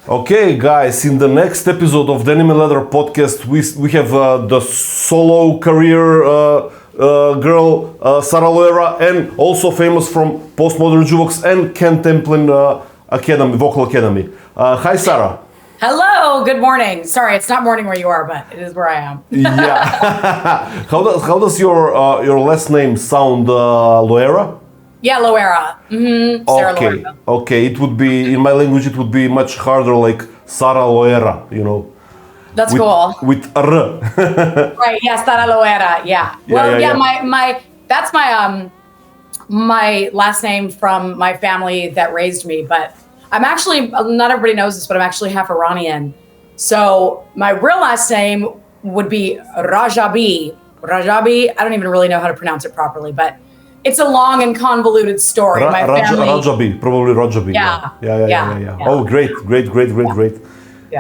Okay, guys, in the next episode of Denim and Leather Podcast, we have the solo career girl, Sara Loera, and also famous from Postmodern Jukebox and Ken Tamplin Vocal Academy. Hi, Sara. Hello, good morning. Sorry, it's not morning where you are, but it is where I am. Yeah. How does your last name sound, Loera? Yeah, Loera. Mm-hmm. Sara Loera. Okay. It would be, in my language, it would be much harder, like Sara Loera, you know. That's cool. With R. Right, yeah, Sara Loera, yeah. Well, that's my last name from my family that raised me, but I'm actually, not everybody knows this, but I'm actually half Iranian. So my real last name would be Rajabi. Rajabi, I don't even really know how to pronounce it properly, but it's a long and convoluted story. My family, Rajabi, probably Rajabi. Yeah. Oh, great.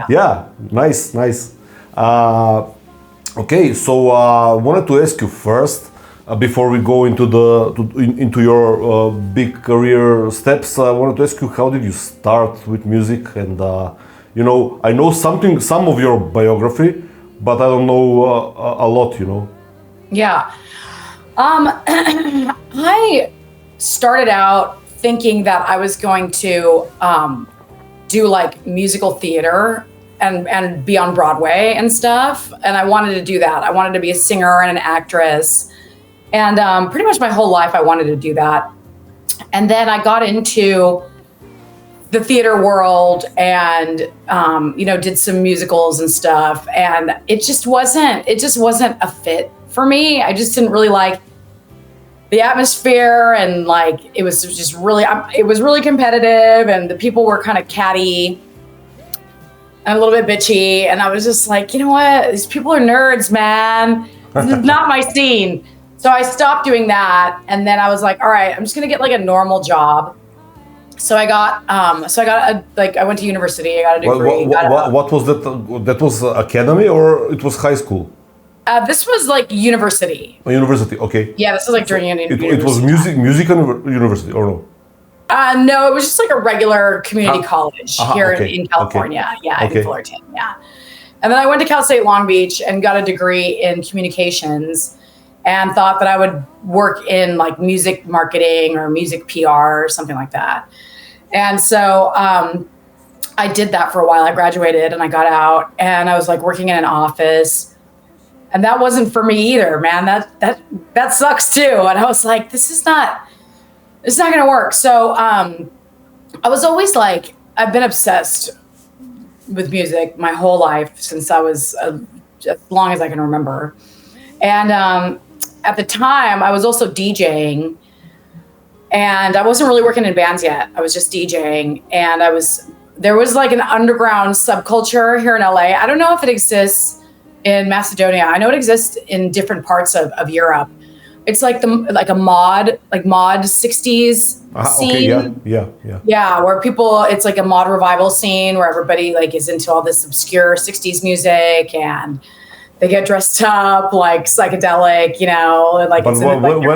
Yeah, nice. Okay, so I wanted to ask you first, before we go into your big career steps, I wanted to ask you, how did you start with music? And I know some of your biography, but I don't know a lot. Yeah. I started out thinking that I was going to do like musical theater and be on Broadway and stuff. And I wanted to do that. I wanted to be a singer and an actress. And pretty much my whole life I wanted to do that. And then I got into the theater world and did some musicals and stuff. And it just wasn't a fit for me. I just didn't really like the atmosphere, and like it was really competitive, and the people were kind of catty and a little bit bitchy, and I was just like, you know what, these people are nerds, man. This is not my scene. So I stopped doing that, and then I was like, all right, I'm just gonna get like a normal job. So I went to university. I got a degree. What was that? That was academy or it was high school? This was like university. University, okay. Yeah, this was like during university. It was music university or no? No, it was just like a regular community college here in California. Okay. Yeah, in Fullerton. Yeah. And then I went to Cal State Long Beach and got a degree in communications, and thought that I would work in like music marketing or music PR or something like that. And so I did that for a while. I graduated and I got out, and I was like working in an office. And that wasn't for me either, man. That sucks too. And I was like, it's not gonna work. So I was always like, I've been obsessed with music my whole life since I was as long as I can remember. And at the time, I was also DJing, and I wasn't really working in bands yet. I was just DJing, and there was like an underground subculture here in LA. I don't know if it exists in Macedonia. I know it exists in different parts of Europe. It's like a mod 60s scene. Okay, yeah, where people, it's like a mod revival scene where everybody like is into all this obscure 60s music, and they get dressed up like psychedelic, and like. But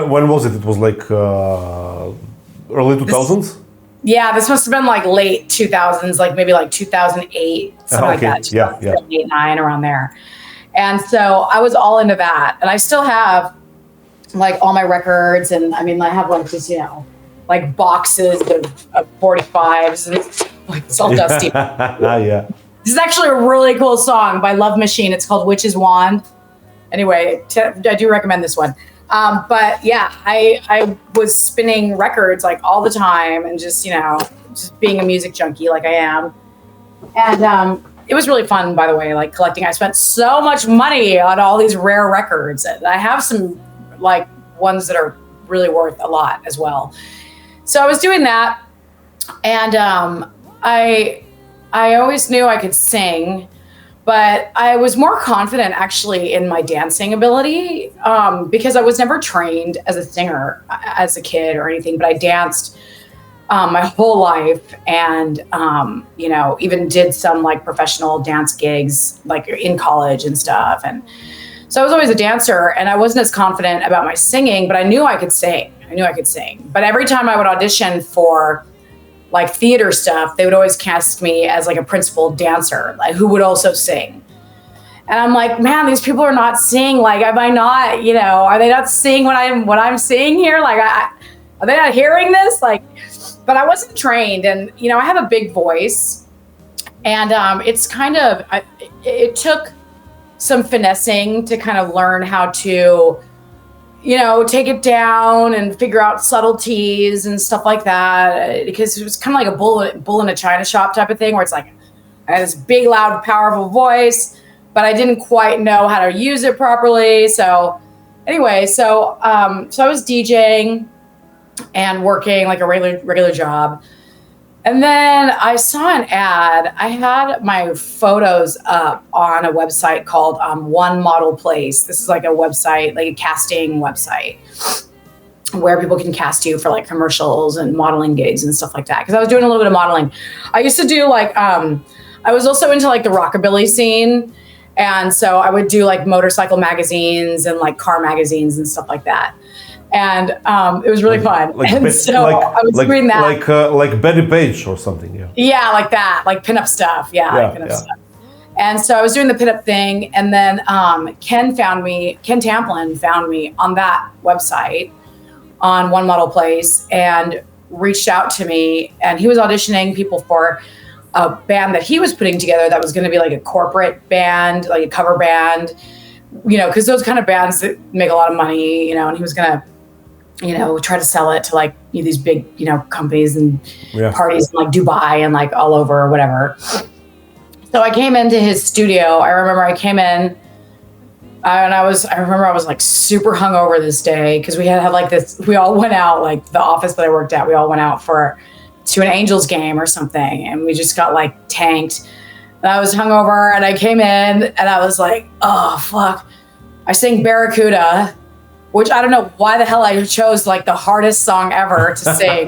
when was it? It was like early 2000s. Yeah, this must have been like late 2000s, like maybe like 2008, something like that. 2008, 9, around there. And so I was all into that. And I still have like all my records. And I mean, I have like just, like boxes of 45s, and it's all dusty. Yeah. This is actually a really cool song by Love Machine. It's called Witch's Wand. Anyway, I do recommend this one. But yeah, I was spinning records like all the time, and just being a music junkie like I am. And it was really fun, by the way, like collecting. I spent so much money on all these rare records. I have some like ones that are really worth a lot as well. So I was doing that, and I always knew I could sing, but I was more confident actually in my dancing ability, because I was never trained as a singer as a kid or anything, but I danced my whole life, and even did some like professional dance gigs like in college and stuff. And so I was always a dancer, and I wasn't as confident about my singing, but I knew I could sing. But every time I would audition for like theater stuff, they would always cast me as like a principal dancer, like who would also sing. And I'm like, man, these people are not seeing. Like, am I not, are they not seeing what I'm seeing here? Like, are they not hearing this? Like, but I wasn't trained, and I have a big voice, and it's kind of it took some finessing to kind of learn how to, take it down and figure out subtleties and stuff like that. Because it was kind of like a bull in a china shop type of thing, where it's like I had this big, loud, powerful voice, but I didn't quite know how to use it properly. So anyway, so I was DJing and working like a regular job. And then I saw an ad. I had my photos up on a website called One Model Place. This is like a website, like a casting website where people can cast you for like commercials and modeling gigs and stuff like that. Because I was doing a little bit of modeling. I used to do like, I was also into like the rockabilly scene. And so I would do like motorcycle magazines and like car magazines and stuff like that. And it was really fun. I was doing that. Like Betty Page or something, yeah. Yeah, like that, like pinup stuff. Stuff. And so I was doing the pinup thing. And then Ken Tamplin found me on that website on One Model Place and reached out to me. And he was auditioning people for a band that he was putting together that was going to be like a corporate band, like a cover band, because those kind of bands that make a lot of money, and he was going to, try to sell it to like these big, companies and parties in like Dubai and like all over or whatever. So I came into his studio. I remember I came in and I remember I was like super hungover this day because we had like this, we all went out, like the office that I worked at, we all went out to an Angels game or something. And we just got like tanked. And I was hungover and I came in and I was like, oh, fuck. I sang Barracuda, which I don't know why the hell I chose like the hardest song ever to sing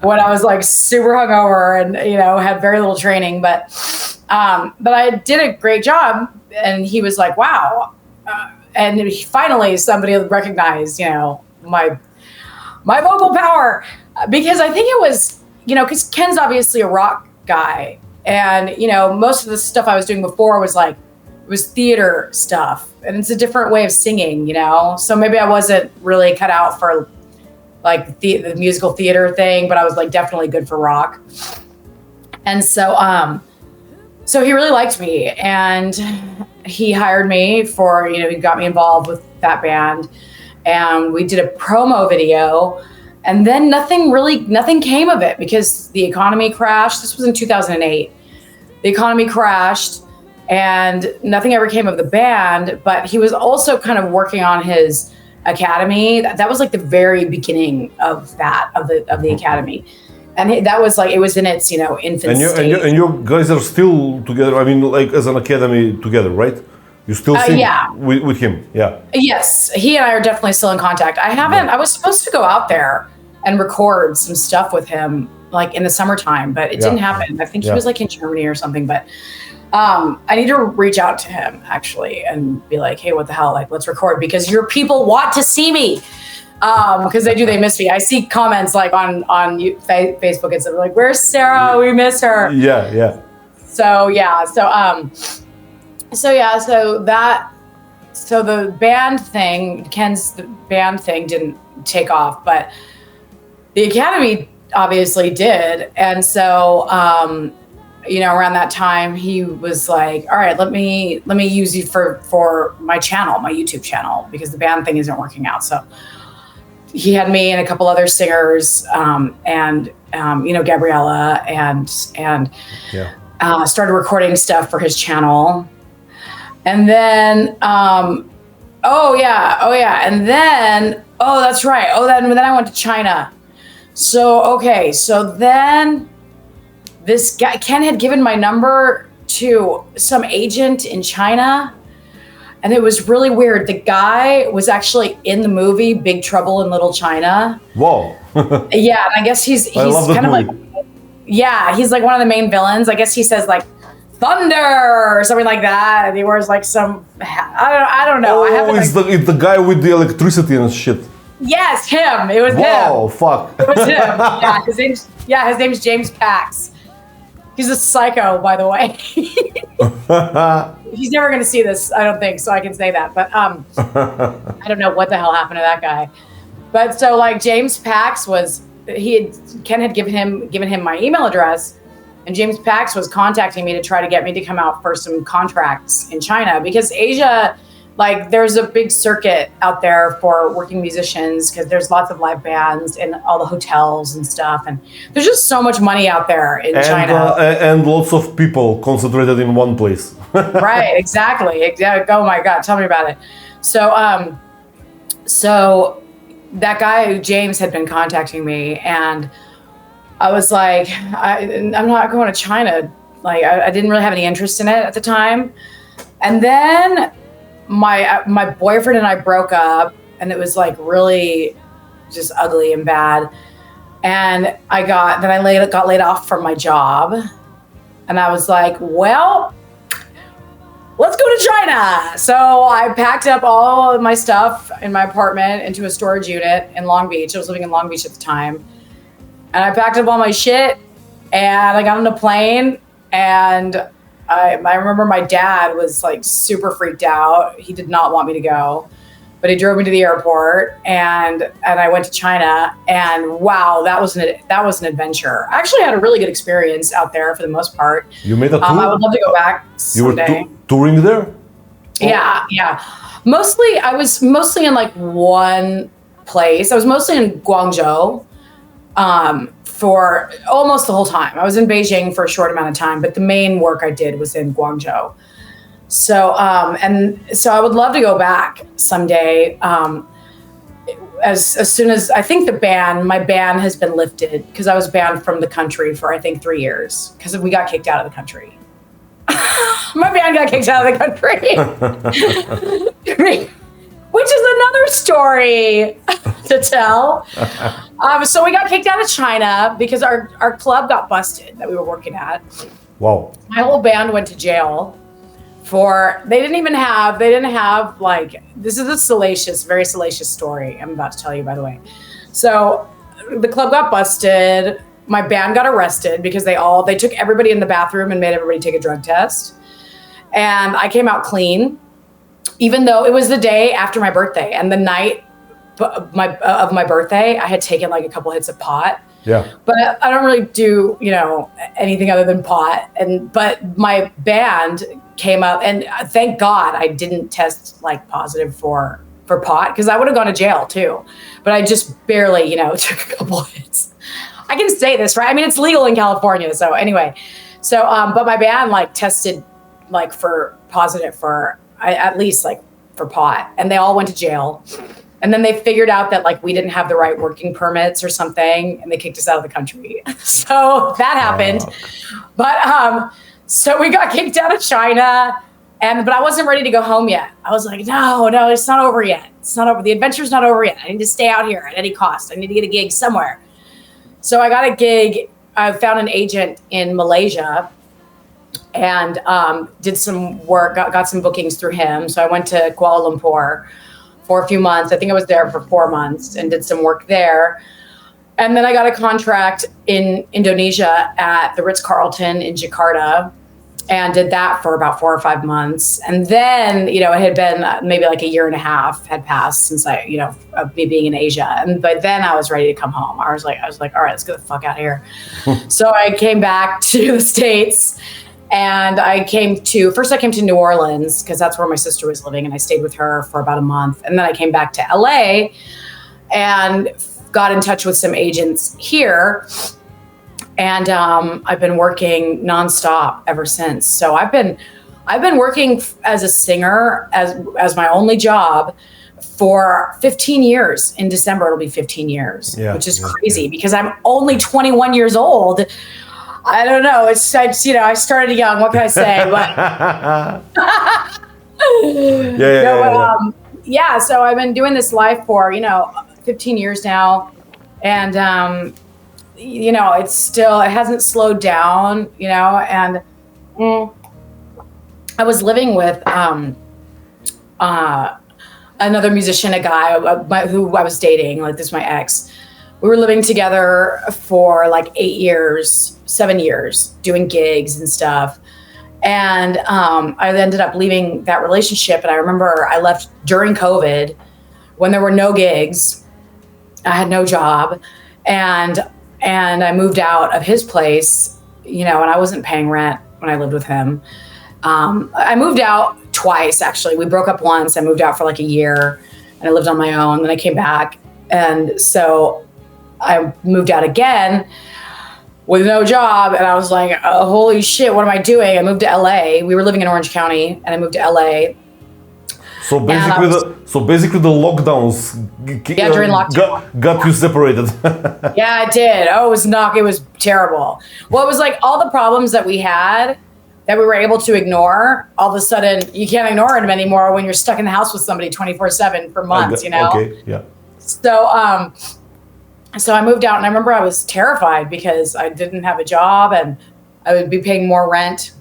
when I was like super hungover and, had very little training. But I did a great job. And he was like, wow. And finally somebody recognized, my vocal power. Because I think it was, because Ken's obviously a rock guy. And, most of the stuff I was doing before was like, it was theater stuff. And it's a different way of singing, So maybe I wasn't really cut out for like the musical theater thing, but I was like definitely good for rock. And so, so he really liked me and he hired me for, he got me involved with that band. And we did a promo video. And then nothing came of it because the economy crashed. This was in 2008. The economy crashed and nothing ever came of the band, but he was also kind of working on his academy. That was like the very beginning of the academy. And that was like, it was in its, infant stage. And you guys are still together. I mean, like as an academy together, right? You still sing with him? Yeah. Yes. He and I are definitely still in contact. I was supposed to go out there and record some stuff with him like in the summertime, but it didn't happen. I think he was like in Germany or something, but I need to reach out to him actually and be like, hey, what the hell? Like, let's record because your people want to see me. Because they miss me. I see comments like on Facebook and stuff like, where's Sara? We miss her. Yeah. So the band thing, Ken's band thing didn't take off, but the academy obviously did. And so, around that time he was like, all right, let me use you for my channel, my YouTube channel, because the band thing isn't working out. So he had me and a couple other singers, and Gabriella and started recording stuff for his channel. And then, and then, that's right. Then I went to China. So then this guy, Ken had given my number to some agent in China. And it was really weird. The guy was actually in the movie Big Trouble in Little China. Whoa. Yeah, and I guess he's kind of like, he's like one of the main villains. I guess he says like thunder or something like that. And he wears like some, I don't know. It's the guy with the electricity and shit. Yes, him. It was him. Whoa, fuck. It was him. His name's James Pax. He's a psycho, by the way. He's never going to see this, I don't think, so I can say that. But I don't know what the hell happened to that guy. But so like James Pax Ken had given him my email address, and James Pax was contacting me to try to get me to come out for some contracts in China, because Asia, like there's a big circuit out there for working musicians, because there's lots of live bands and all the hotels and stuff, and there's just so much money out there in China. And lots of people concentrated in one place. Right, exactly. Oh my God, tell me about it. So that guy James had been contacting me, and I was like, I'm not going to China. Like I didn't really have any interest in it at the time. And then my boyfriend and I broke up, and it was like really just ugly and bad. And I got laid off from my job, and I was like, well, let's go to China. So I packed up all of my stuff in my apartment into a storage unit in Long Beach. I was living in Long Beach at the time. And I packed up all my shit, and I got on a plane, and I remember my dad was like super freaked out. He did not want me to go, but he drove me to the airport, and I went to China, and wow, that was an adventure. I actually had a really good experience out there for the most part. You made a tour? I would love to go back someday. You were touring there? Yeah. I was mostly in like one place. I was mostly in Guangzhou. For almost the whole time. I was in Beijing for a short amount of time, but the main work I did was in Guangzhou. So I would love to go back someday. As soon as I think my ban has been lifted, because I was banned from the country for I think 3 years because we got kicked out of the country. My band got kicked out of the country. Which is another story to tell. So we got kicked out of China because our club got busted that we were working at. Wow. My whole band went to jail they didn't have like, this is a very salacious story I'm about to tell you, by the way. So the club got busted. My band got arrested because they took everybody in the bathroom and made everybody take a drug test. And I came out clean, even though it was the day after my birthday, and the night of my birthday, I had taken like a couple hits of pot. Yeah. But I don't really do, anything other than pot. But my band came up, and thank God I didn't test like positive for pot, because I would have gone to jail too. But I just barely, took a couple hits. I can say this, right? I mean, it's legal in California. So anyway, but my band like tested like for positive for at least like for pot, and they all went to jail. And then they figured out that like we didn't have the right working permits or something, and they kicked us out of the country. So that happened. But so we got kicked out of China, but I wasn't ready to go home yet. I was like, no, it's not over yet. It's not over. The adventure's not over yet. I need to stay out here at any cost. I need to get a gig somewhere. So I got a gig. I found an agent in Malaysia, and did some work, got some bookings through him. So I went to Kuala Lumpur for a few months. I think I was there for 4 months and did some work there. And then I got a contract in Indonesia at the Ritz-Carlton in Jakarta, and did that for about 4 or 5 months. And then, it had been maybe like a year and a half had passed since of me being in Asia. And by then I was ready to come home. I was like, all right, let's get the fuck out of here. So I came back to the States. And I came to New Orleans, because that's where my sister was living, and I stayed with her for about a month. And then I came back to LA and got in touch with some agents here. And I've been working nonstop ever since. So I've been working as a singer as my only job for 15 years. In December, it'll be 15 years, which is crazy because I'm only 21 years old. I don't know. I started young. What can I say? But So I've been doing this life for 15 years now, and it hasn't slowed down. And I was living with another musician, a guy who I was dating, like this is my ex. We were living together for like 7 years, doing gigs and stuff. And I ended up leaving that relationship. And I remember I left during COVID when there were no gigs. I had no job. And I moved out of his place, and I wasn't paying rent when I lived with him. I moved out twice, actually. We broke up once. I moved out for like a year and I lived on my own. Then I came back. And so I moved out again with no job. And I was like, oh, holy shit, what am I doing? I moved to LA. We were living in Orange County and I moved to LA. So basically the lockdowns during lockdown. got you separated. Yeah, it did. Oh, it was terrible. Well, it was like all the problems that we had that we were able to ignore, all of a sudden you can't ignore them anymore when you're stuck in the house with somebody 24/7 for months, Okay, yeah. So I moved out and I remember I was terrified because I didn't have a job and I would be paying more rent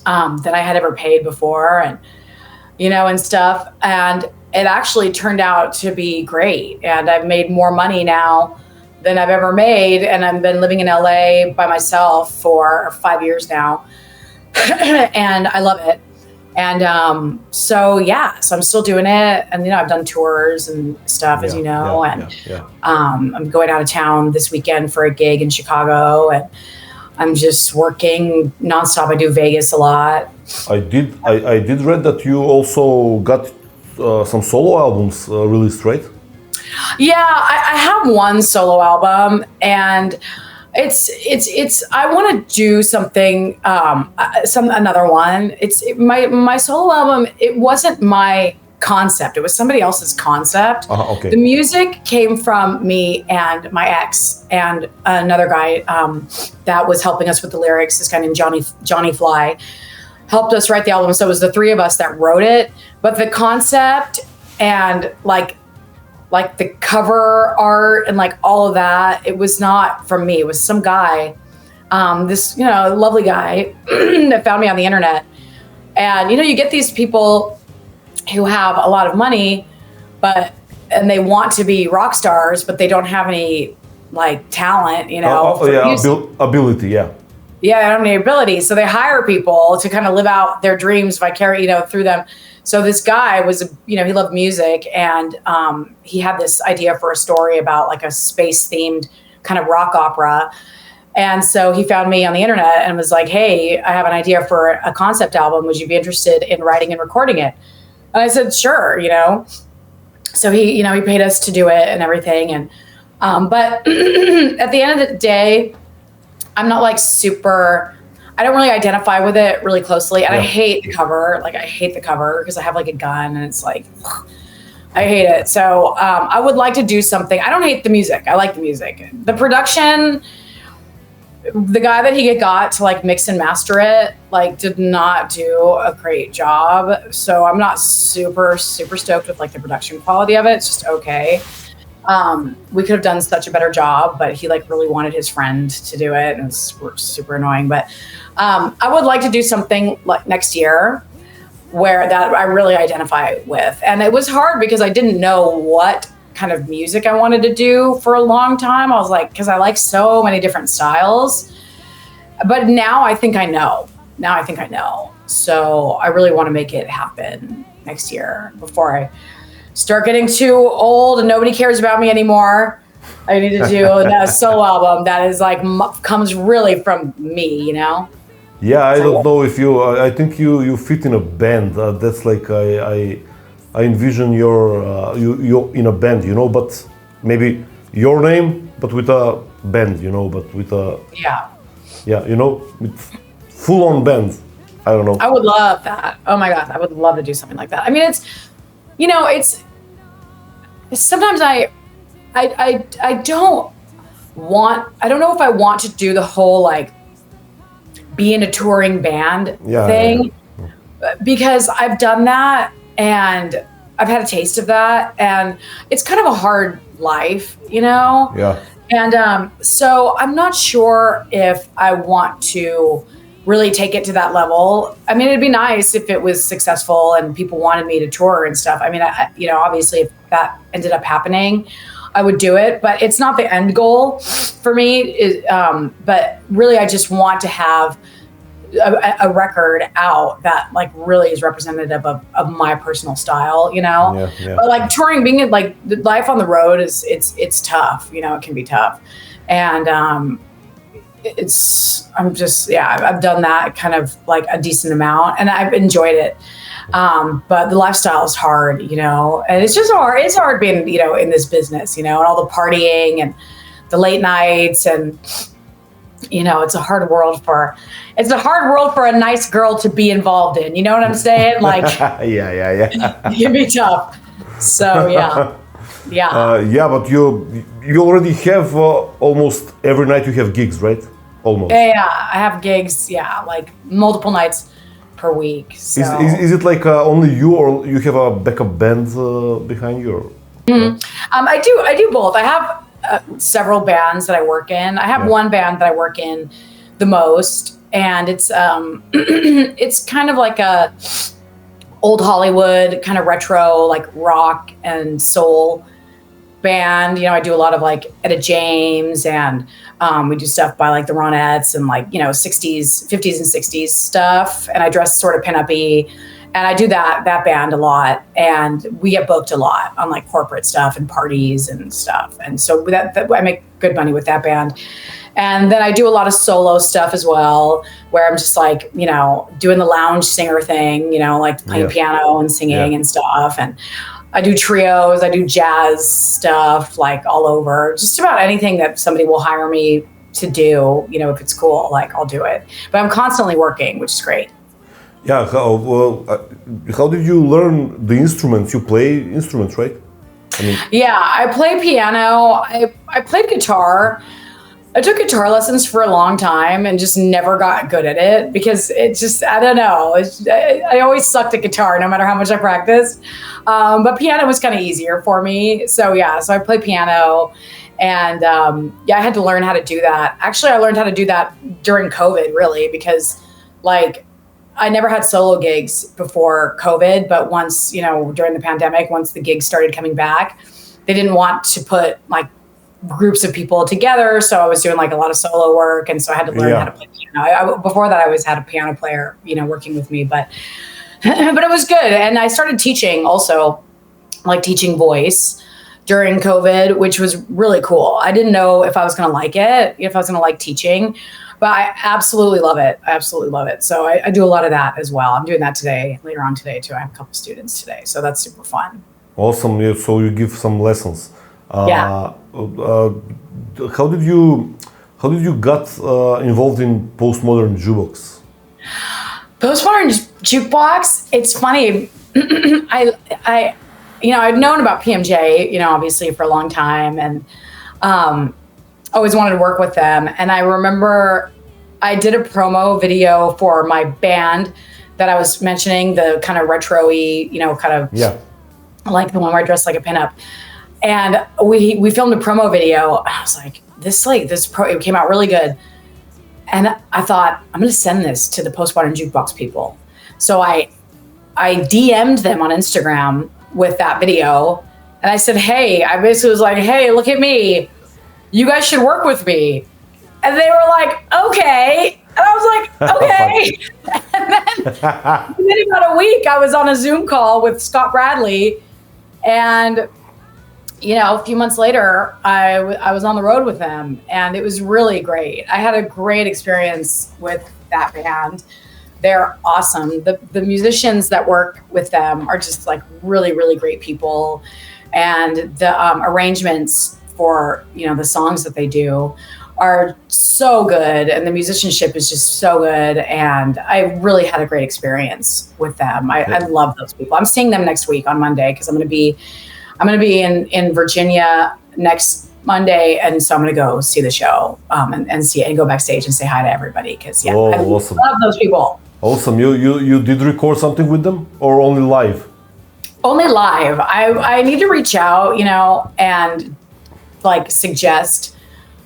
than I had ever paid before and stuff. And it actually turned out to be great. And I've made more money now than I've ever made. And I've been living in LA by myself for 5 years now. And I love it. And so I'm still doing it. And, I've done tours and stuff, as you know. I'm going out of town this weekend for a gig in Chicago. And I'm just working nonstop. I do Vegas a lot. I did read that you also got some solo albums released, right? Yeah, I have one solo album, and it's I want to do something another one. My solo album. It wasn't my concept. It was somebody else's concept. Okay. The music came from me and my ex and another guy that was helping us with the lyrics. This guy named Johnny Fly helped us write the album. So it was the three of us that wrote it. But the concept and like the cover art and like all of that, it was not from me. It was some guy, this lovely guy that found me on the internet. And you get these people who have a lot of money, and they want to be rock stars, but they don't have any like talent, ability, yeah. Yeah, they don't have any ability. So they hire people to kind of live out their dreams through them. So this guy was, he loved music, and he had this idea for a story about like a space themed kind of rock opera. And so he found me on the internet and was like, hey, I have an idea for a concept album. Would you be interested in writing and recording it? And I said, sure, So he paid us to do it and everything. And, but at the end of the day, I'm not like I don't really identify with it really closely. And I hate the cover. Like I hate the cover because I have like a gun and it's like, I hate it. So I would like to do something. I don't hate the music. I like the music. The production, the guy that he got to like mix and master it, like did not do a great job. So I'm not super, super stoked with like the production quality of it. It's just okay. We could have done such a better job, but he like really wanted his friend to do it. And it's super annoying. But I would like to do something like next year where that I really identify with. And it was hard because I didn't know what kind of music I wanted to do for a long time. I was like, because I like so many different styles. But now I think I know. So I really want to make it happen next year before I start getting too old and nobody cares about me anymore. I need to do a solo album that is like comes really from me, Yeah, I don't know if I think you fit in a band. That's like I envision you in a band, but maybe your name, but with a band, but with a with full on band. I don't know. I would love that. Oh my God, I would love to do something like that. I mean, it's sometimes I don't know if I want to do the whole like be in a touring band thing because I've done that and I've had a taste of that and it's kind of a hard life, Yeah. And so I'm not sure if I want to really take it to that level. I mean, it'd be nice if it was successful and people wanted me to tour and stuff. I mean, obviously if that ended up happening, I would do it, but it's not the end goal for me. But really, I just want to have a record out that like really is representative of my personal style, But like touring, being like life on the road it's tough, it can be tough. And I've done that kind of like a decent amount and I've enjoyed it. But the lifestyle is hard, and it's just hard. It's hard being, in this business, and all the partying and the late nights and, it's a hard world for a nice girl to be involved in. You know what I'm saying? Like, yeah. It can be tough. So, yeah. But you already have almost every night you have gigs, right? Almost. Yeah, I have gigs. Yeah, like multiple nights per week. So. Is it like only you, or you have a backup band behind you? Mm-hmm. I do both. I have several bands that I work in. I have one band that I work in the most, and it's it's kind of like a old Hollywood kind of retro, like rock and soul band. I do a lot of like Etta James, and we do stuff by like the Ronettes and like 50s and 60s stuff, and I dress sort of pin-up-y, and I do that band a lot, and we get booked a lot on like corporate stuff and parties and stuff, and so that I make good money with that band. And then I do a lot of solo stuff as well, where I'm just like, doing the lounge singer thing, like playing piano and singing and stuff. And I do trios, I do jazz stuff, like all over, just about anything that somebody will hire me to do, if it's cool, like I'll do it. But I'm constantly working, which is great. Yeah, how did you learn the instruments? You play instruments, right? I play piano, I played guitar. I took guitar lessons for a long time and just never got good at it because it just, I don't know. I always sucked at guitar no matter how much I practiced. But piano was kind of easier for me. So I played piano and I had to learn how to do that. Actually, I learned how to do that during COVID really because like I never had solo gigs before COVID, but once, during the pandemic, once the gigs started coming back, they didn't want to put like groups of people together, so I was doing like a lot of solo work, and so I had to learn how to play piano. Before that, I always had a piano player, working with me, but it was good. And I started teaching also, like teaching voice during COVID, which was really cool. I didn't know if I was going to like it, if I was going to like teaching, but I absolutely love it. So I do a lot of that as well. I'm doing that later on today too. I have a couple students today, so that's super fun. Awesome. So you give some lessons. How did you got involved in postmodern jukebox? Postmodern jukebox. It's funny. I'd known about PMJ, obviously for a long time, and always wanted to work with them. And I remember I did a promo video for my band that I was mentioning, the kind of retro-y, like the one where I dressed like a pinup. And we filmed a promo video. I was like, it came out really good. And I thought, I'm going to send this to the postmodern jukebox people. So I DM'd them on Instagram with that video. And I said, I basically was like, hey, look at me. You guys should work with me. And they were like, okay. And I was like, okay. And then about a week, I was on a Zoom call with Scott Bradley. And a few months later, I was on the road with them, and it was really great. I had a great experience with that band. They're awesome. The musicians that work with them are just like really, really great people, and the arrangements for the songs that they do are so good, and the musicianship is just so good, and I really had a great experience with them. I love those people. I'm seeing them next week on Monday because I'm going to be in Virginia next Monday, and so I'm going to go see the show and go backstage and say hi to everybody because I awesome. Love those people. Awesome. You did record something with them or only live? Only live. I need to reach out, and like suggest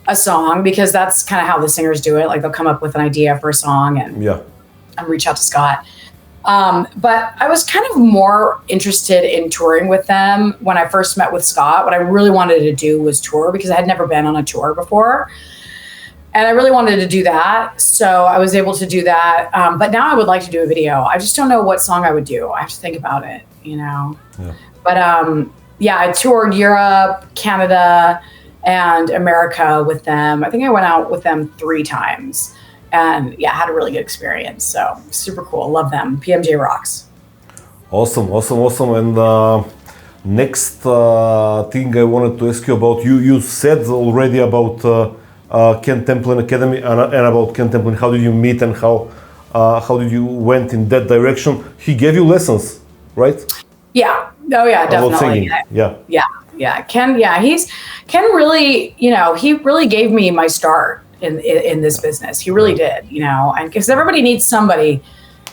a song, because that's kind of how the singers do it. Like they'll come up with an idea for a song and reach out to Scott. But I was kind of more interested in touring with them when I first met with Scott. What I really wanted to do was tour, because I had never been on a tour before. And I really wanted to do that. So I was able to do that. But now I would like to do a video. I just don't know what song I would do. I have to think about it, Yeah. But I toured Europe, Canada, and America with them. I think I went out with them 3 times. And had a really good experience. So super cool. Love them. PMJ rocks. Awesome. And next thing I wanted to ask you about, you said already about Ken Tamplin Academy and about Ken Tamplin. How did you meet and how did you went in that direction? He gave you lessons, right? Yeah. Oh yeah, definitely. About singing. Yeah. Ken really, he really gave me my start in this business. He really did, and because everybody needs somebody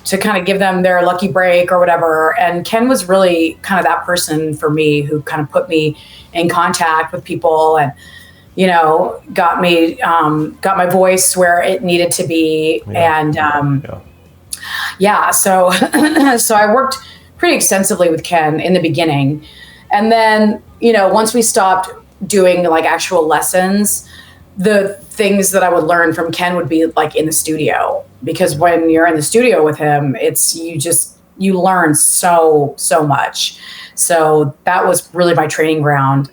to kind of give them their lucky break or whatever. And Ken was really kind of that person for me, who kind of put me in contact with people and, got my voice where it needed to be. And, so, so I worked pretty extensively with Ken in the beginning. And then, once we stopped doing like actual lessons, the things that I would learn from Ken would be like in the studio, because when you're in the studio with him, you learn so much. So that was really my training ground.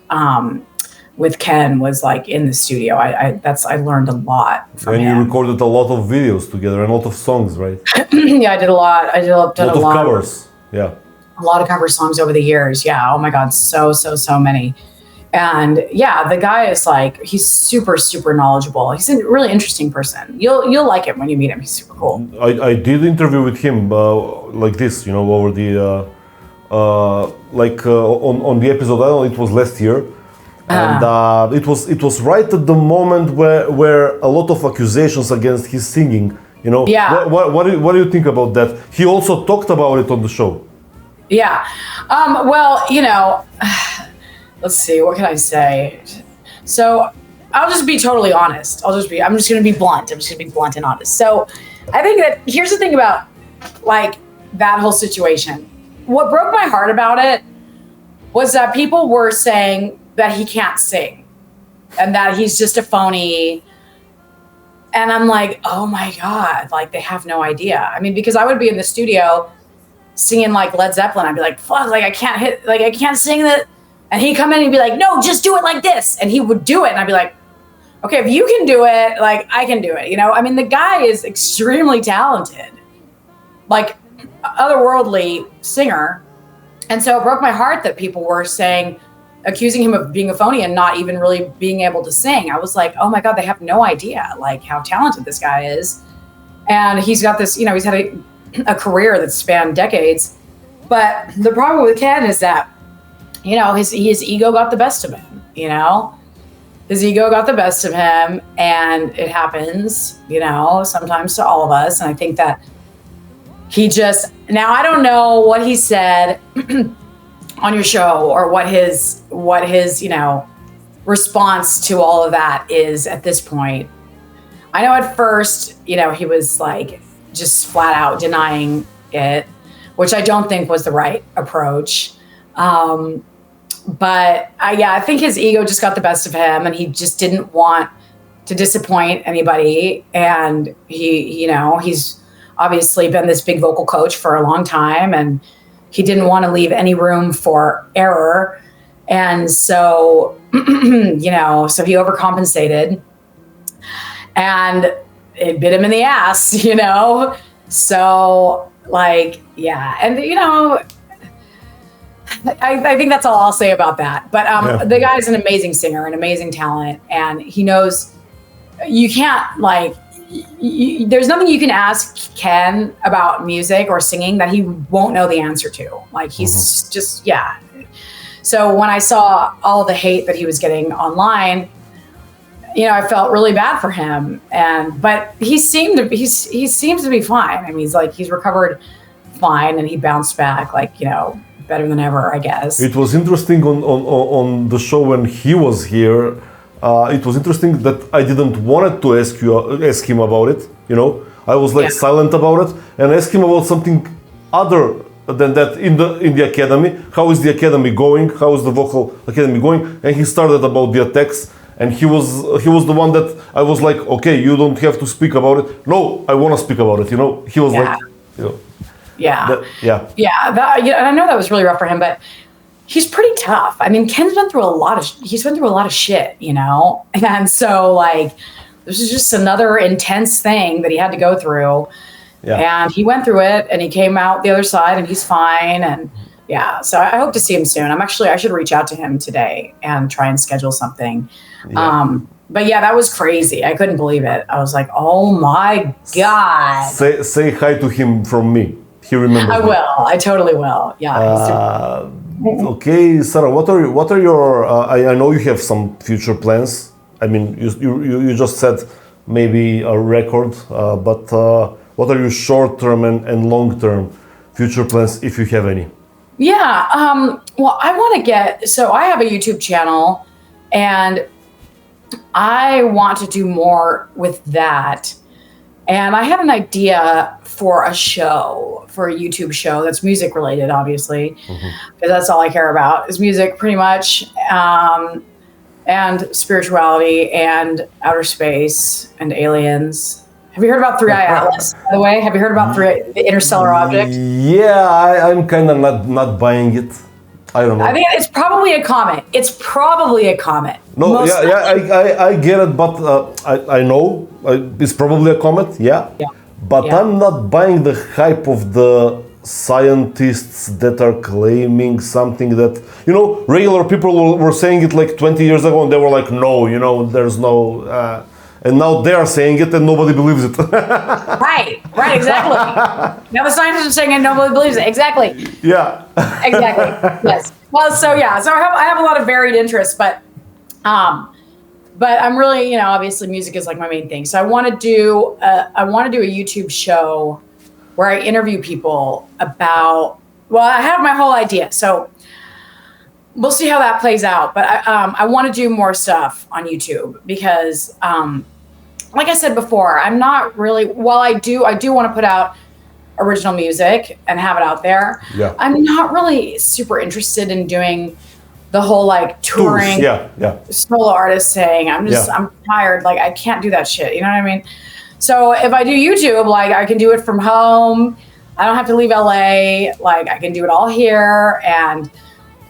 With Ken was like in the studio. I learned a lot from him. And you recorded a lot of videos together and a lot of songs, right? I did a lot. I did a lot of covers. Yeah. A lot of cover songs over the years. Yeah. Oh my God. So many. And the guy is like, he's super, super knowledgeable. He's a really interesting person. You'll like him when you meet him. He's super cool. I did interview with him like this, over the on the episode. I don't know, it was last year, and it was right at the moment where a lot of accusations against his singing. Yeah. What do you think about that? He also talked about it on the show. Yeah. Well, let's see, what can I say? So I'll just be totally honest. I'm just going to be blunt. I'm just going to be blunt and honest. So I think that here's the thing about like that whole situation. What broke my heart about it was that people were saying that he can't sing and that he's just a phony. And I'm like, oh my God, like they have no idea. I mean, because I would be in the studio singing like Led Zeppelin. I'd be like, fuck, like I can't sing that. And he'd come in and he'd be like, no, just do it like this. And he would do it. And I'd be like, okay, if you can do it, like I can do it. I mean, the guy is extremely talented, like otherworldly singer. And so it broke my heart that people were accusing him of being a phony and not even really being able to sing. I was like, oh my God, they have no idea like how talented this guy is. And he's got this, he's had a career that's spanned decades. But the problem with Ken is that his ego got the best of him, his ego got the best of him, and it happens, sometimes to all of us. And I think that now I don't know what he said on your show or what his, response to all of that is at this point. I know at first, he was like just flat out denying it, which I don't think was the right approach. But I think his ego just got the best of him, and he just didn't want to disappoint anybody. And he's obviously been this big vocal coach for a long time, and he didn't want to leave any room for error. And so, so he overcompensated, and it bit him in the ass, So and I think that's all I'll say about that. But the guy's an amazing singer, an amazing talent, and he knows you can't there's nothing you can ask Ken about music or singing that he won't know the answer to. Like he's just So when I saw all the hate that he was getting online, I felt really bad for him. But he seems to be fine. I mean, he's recovered fine, and he bounced back better than ever, I guess. It was interesting on the show when he was here. it was interesting that I didn't wanted to ask him about it. You know, I was like silent about it and asked him about something other than that in the academy. How is the academy going? How is the vocal academy going? And he started about the attacks. And he was the one that I was like, okay, you don't have to speak about it. No, I want to speak about it. You know, he was like, you know, and I know that was really rough for him, but he's pretty tough. I mean, Ken's been through a lot of shit, you know, and so like this is just another intense thing that he had to go through. Yeah. And he went through it, and he came out the other side, and he's fine. And so I hope to see him soon. I should reach out to him today and try and schedule something. Yeah. But yeah, that was crazy. I couldn't believe it. I was like, oh my God. Say hi to him from me. He remembers. I will. I totally will. Yeah. Okay, Sara, what are your? I know you have some future plans. I mean, you just said maybe a record, but what are your short-term and long-term future plans, if you have any? Yeah. Well, I want to so I have a YouTube channel, and I want to do more with that. And I have an idea for a show, for a YouTube show that's music related, obviously, because that's all I care about is music pretty much, and spirituality and outer space and aliens. Have you heard about Three Eye Atlas, by the way? Have you heard about the interstellar object? Yeah, I'm kind of not buying it. I don't know. I think it's probably a comet. No, I get it, but I know it's probably a comet, But I'm not buying the hype of the scientists that are claiming something that, you know, regular people were saying it like 20 years ago, and they were like, no, you know, there's no... and now they are saying it and nobody believes it. Right, exactly. Now the scientists are saying it and nobody believes it. Exactly. Yeah. Exactly. Yes. Well, so I have a lot of varied interests, but I'm really, you know, obviously music is like my main thing. So I want to do a YouTube show where I interview people about, well, I have my whole idea. So we'll see how that plays out. But I want to do more stuff on YouTube because, like I said before, I'm not really, while I do want to put out original music and have it out there. Yeah. I'm not really super interested in doing the whole like touring solo artist thing. I'm tired. Like I can't do that shit. You know what I mean? So if I do YouTube, like I can do it from home. I don't have to leave LA. Like I can do it all here. And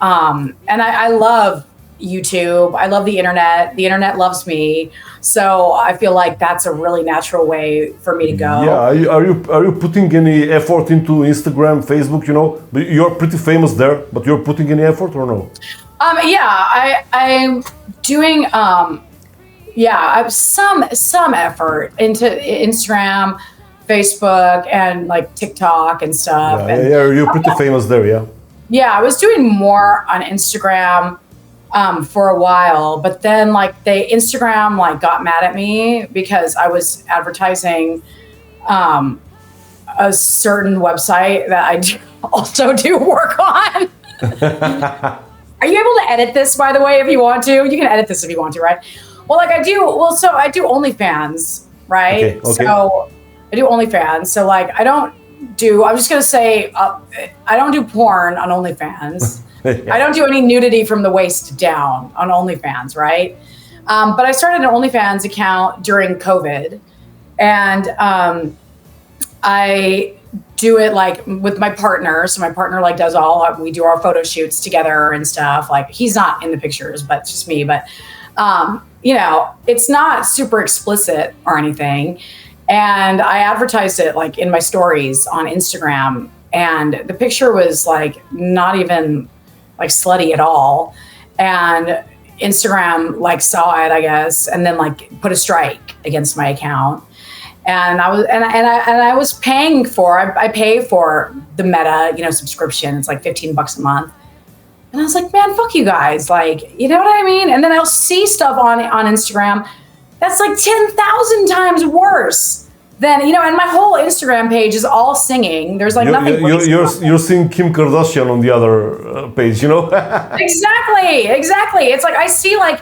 I love YouTube. I love the internet. The internet loves me. So I feel like that's a really natural way for me to go. Yeah. Are you putting any effort into Instagram, Facebook? You know, you're pretty famous there, but you're putting any effort or no? I'm doing I have some effort into Instagram, Facebook, and like TikTok and stuff. You're pretty famous there, yeah. Yeah, I was doing more on Instagram for a while, but then like Instagram like got mad at me because I was advertising a certain website that I also do work on. Are you able to edit this, by the way, if you want to? You can edit this if you want to, right? Well, like I do OnlyFans, right? Okay. So I do OnlyFans. So like I'm just going to say, I don't do porn on OnlyFans. I don't do any nudity from the waist down on OnlyFans, right? But I started an OnlyFans account during COVID. And I do it like with my partner. So my partner like does we do our photo shoots together and stuff. Like he's not in the pictures, but it's just me. But, you know, it's not super explicit or anything. And I advertised it like in my stories on Instagram. And the picture was like not even like slutty at all. And Instagram like saw it, I guess, and then like put a strike against my account. And I was paying I pay for the Meta, you know, subscription. It's like $15 a month. And I was like, man, fuck you guys. Like, you know what I mean? And then I'll see stuff on Instagram that's like 10,000 times worse than, you know, and my whole Instagram page is all singing. There's like nothing. You're seeing Kim Kardashian on the other page, you know? Exactly. It's like I see like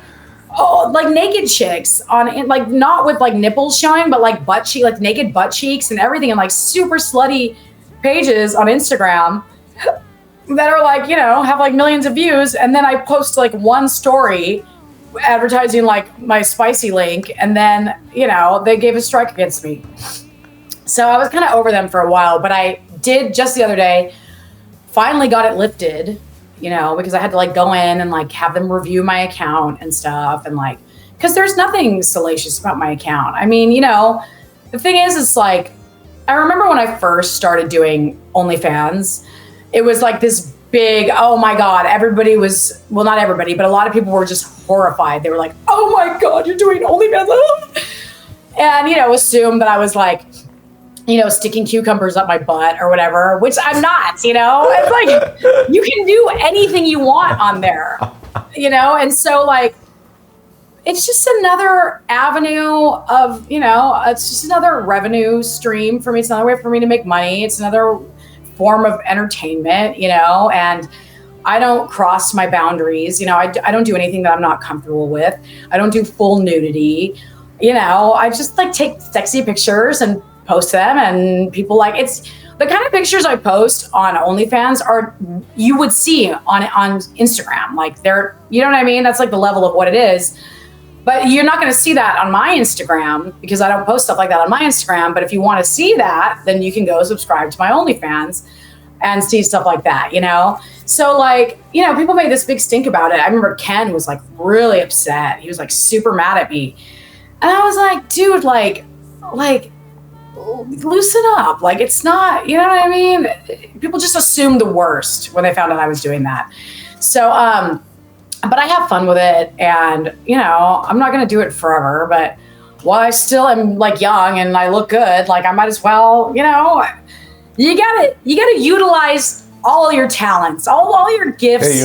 like naked chicks on, like, not with like nipples showing, but like like naked butt cheeks and everything, and like super slutty pages on Instagram that are like, have like millions of views. And then I post like one story advertising like my spicy link, and then, they gave a strike against me. So I was kind of over them for a while, but I did just the other day, finally got it lifted, because I had to like go in and like have them review my account and stuff. And like, cause there's nothing salacious about my account. I mean, the thing is, it's like, I remember when I first started doing OnlyFans, it was like this big, oh my God, everybody was, well, not everybody, but a lot of people were just horrified. They were like, oh my God, you're doing OnlyFans. And, assumed that I was like, sticking cucumbers up my butt or whatever, which I'm not, It's like, you can do anything you want on there, And so like, it's just another avenue of, it's just another revenue stream for me. It's another way for me to make money. It's another form of entertainment, and I don't cross my boundaries. I don't do anything that I'm not comfortable with. I don't do full nudity. I just like take sexy pictures and post them, and people like, it's the kind of pictures I post on OnlyFans are, you would see on Instagram. Like they're, you know what I mean? That's like the level of what it is. But you're not going to see that on my Instagram, because I don't post stuff like that on my Instagram. But if you want to see that, then you can go subscribe to my OnlyFans and see stuff like that, So like, people made this big stink about it. I remember Ken was like really upset. He was like super mad at me. And I was like, dude, like loosen up. Like, it's not, you know what I mean? People just assumed the worst when they found out I was doing that. So, but I have fun with it, and, I'm not going to do it forever, but while I still am like young and I look good, like I might as well, you gotta utilize all your talents, all your gifts. Hey,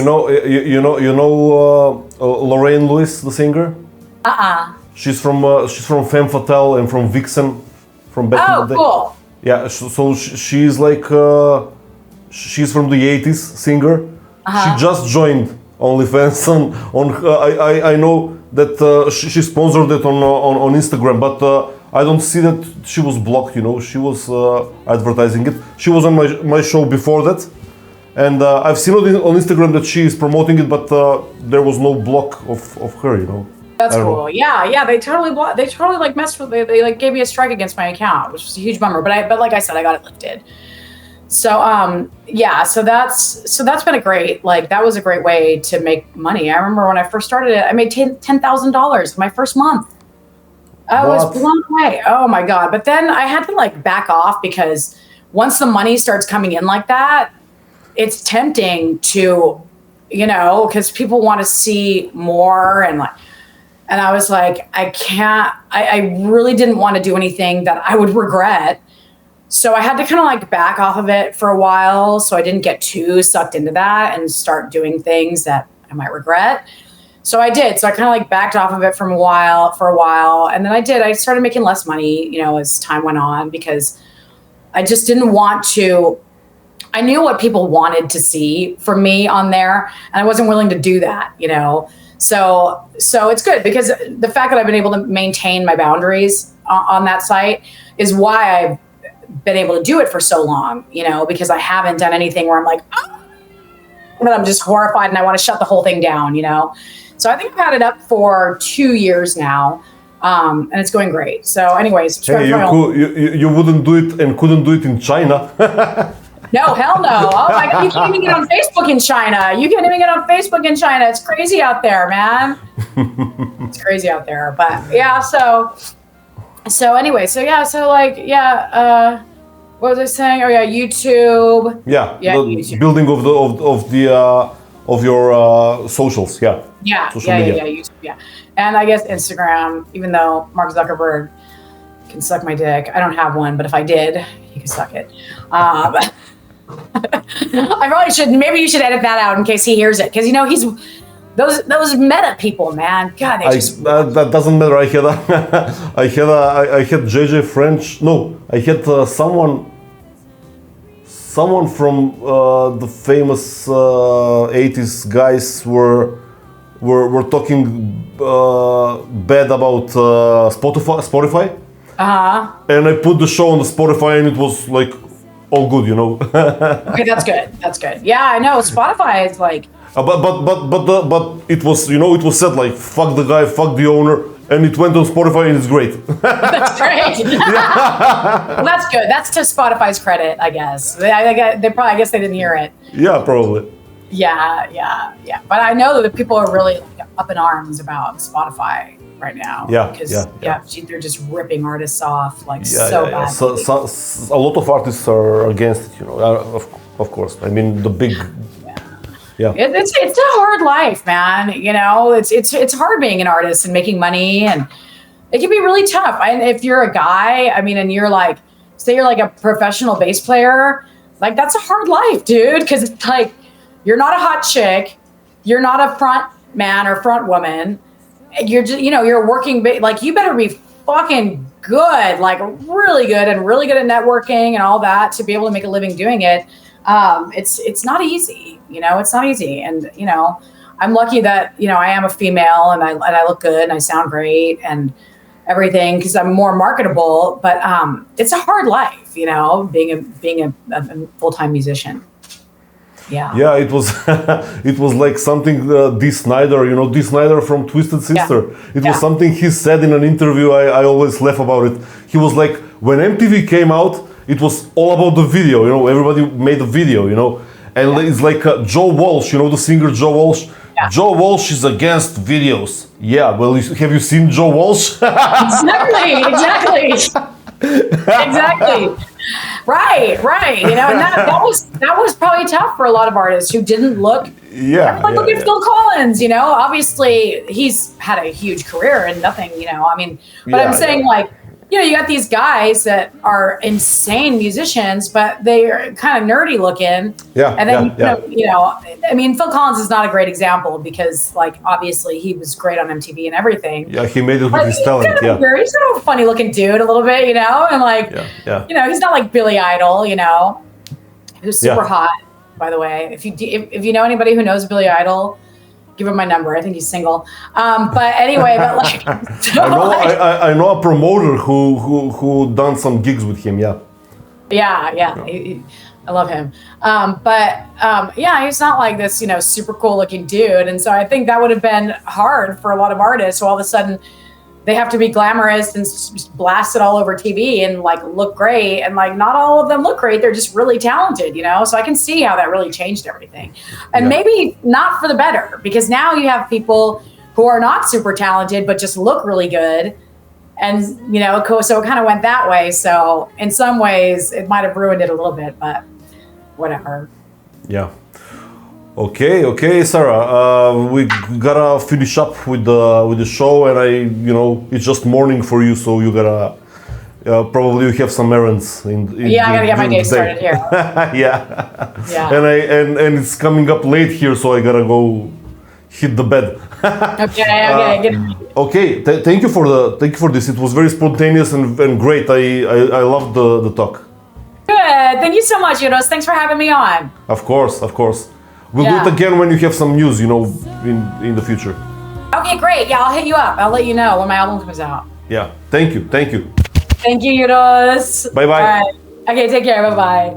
Lorraine Lewis, the singer? She's from Femme Fatale and from Vixen, from back in the day. Oh, cool. Yeah, so she's like, she's from the 80s, singer. She just joined OnlyFans I know that she sponsored it on Instagram, but I don't see that she was blocked. She was advertising it. She was on my show before that, and I've seen it on Instagram that she is promoting it, but there was no block of her. That's cool. Yeah. They totally like messed with. They like gave me a strike against my account, which was a huge bummer. But like I said, I got it lifted. So so that's been that was a great way to make money. I remember when I first started it, I made $10,000 my first month. I was blown away. Oh my God. But then I had to like back off, because once the money starts coming in like that, it's tempting to, because people want to see more, and I was like, I really didn't want to do anything that I would regret. So I had to kind of like back off of it for a while, so I didn't get too sucked into that and start doing things that I might regret. So I did. So I kind of like backed off of it for a while. And then I started making less money, as time went on, because I just didn't want to, I knew what people wanted to see from me on there, and I wasn't willing to do that, So it's good, because the fact that I've been able to maintain my boundaries on that site is why I've been able to do it for so long, because I haven't done anything where I'm like, but I'm just horrified and I want to shut the whole thing down, So I think I've had it up for 2 years now, and it's going great. So anyways. Hey, you wouldn't do it and couldn't do it in China. No, hell no. Oh my God, you can't even get on Facebook in China. It's crazy out there, man. It's crazy out there. But yeah, so anyway, what was I saying? Oh yeah, YouTube. Yeah, YouTube. Building of your socials. Yeah. YouTube. Yeah, and I guess Instagram. Even though Mark Zuckerberg can suck my dick, I don't have one. But if I did, he could suck it. I probably should. Maybe you should edit that out in case he hears it, because he's those meta people, man. God, that doesn't matter. I had JJ French. No, I had someone from the famous 80s guys were were talking bad about Spotify. And I put the show on the Spotify, and it was like all good, you know. Okay, that's good. That's good. Yeah, I know. Spotify is like. But it was, you know, it was said like fuck the guy, fuck the owner, and it went on Spotify, and it's great. That's great. Well, that's good. That's to Spotify's credit, I guess. They probably, I guess they didn't hear it. Yeah, probably. Yeah. But I know that people are really up in arms about Spotify right now. Because they're just ripping artists off bad. So, a lot of artists are against it, you know. Of course. I mean, the big. Yeah. It's a hard life, man. You know, it's hard being an artist and making money, and it can be really tough. And if you're a guy, I mean, and you're like, say you're like a professional bass player, like that's a hard life, dude. Because it's like you're not a hot chick, you're not a front man or front woman. You're just, you know, you're working like you better be fucking good, like really good and really good at networking and all that to be able to make a living doing it. It's not easy, you know, it's not easy. And, you know, I'm lucky that, you know, I am a female and I look good and I sound great and everything because I'm more marketable, but, it's a hard life, you know, being a full-time musician. Yeah, it was it was like something Dee Snider, you know, Dee Snider from Twisted Sister. It was something he said in an interview. I always laugh about it. He was like, when MTV came out, it was all about the video, you know, everybody made a video, you know. And it's like Joe Walsh, you know, the singer Joe Walsh. Yeah. Joe Walsh is against videos. Yeah, well, have you seen Joe Walsh? Exactly. Right. You know, and that was probably tough for a lot of artists who didn't look. Look at Phil Collins. You know, obviously he's had a huge career and nothing. You know, I mean, but I'm saying like, you know, you got these guys that are insane musicians, but they're kind of nerdy looking. You know, I mean, Phil Collins is not a great example because, like, obviously he was great on MTV and everything. Yeah, he made it with his talent. He's kind of a funny looking dude, a little bit, you know, and like, you know, he's not like Billy Idol, you know, who's super hot, by the way. If you know anybody who knows Billy Idol, give him my number. I think he's single. But anyway, but like, I know a promoter who done some gigs with him. Yeah. I love him. He's not like this, you know, super cool looking dude. And so I think that would have been hard for a lot of artists. So all of a sudden they have to be glamorous and blast it all over TV and like look great. And like, not all of them look great. They're just really talented, you know? So I can see how that really changed everything. And maybe not for the better, because now you have people who are not super talented, but just look really good. And, you know, so it kind of went that way. So in some ways it might've ruined it a little bit, but whatever. Yeah. Okay, Sara. We gotta finish up with the show, and you know, it's just morning for you, so you gotta probably you have some errands. I gotta get my day started here. Yeah. And it's coming up late here, so I gotta go hit the bed. Okay. Thank you for this. It was very spontaneous and great. I loved the talk. Good. Thank you so much, Euros. Thanks for having me on. Of course. We'll do it again when you have some news, you know, in the future. Okay, great. Yeah, I'll hit you up. I'll let you know when my album comes out. Yeah. Thank you. Thank you, Euros. Bye-bye. All right. Okay, take care. Bye-bye.